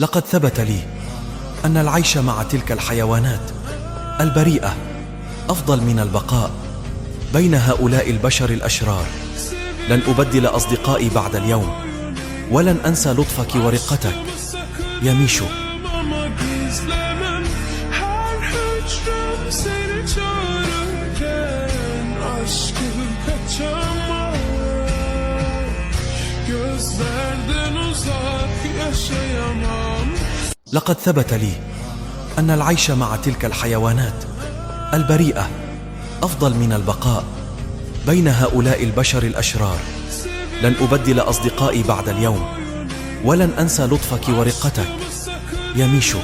لقد ثبت لي أن العيش مع تلك الحيوانات البريئة أفضل من البقاء بين هؤلاء البشر الأشرار. لن أبدل أصدقائي بعد اليوم، ولن أنسى لطفك ورقتك يا ميشو. لقد ثبت لي أن العيش مع تلك الحيوانات البريئة أفضل من البقاء بين هؤلاء البشر الأشرار. لن أبدل أصدقائي بعد اليوم، ولن أنسى لطفك ورقتك يا ميشو.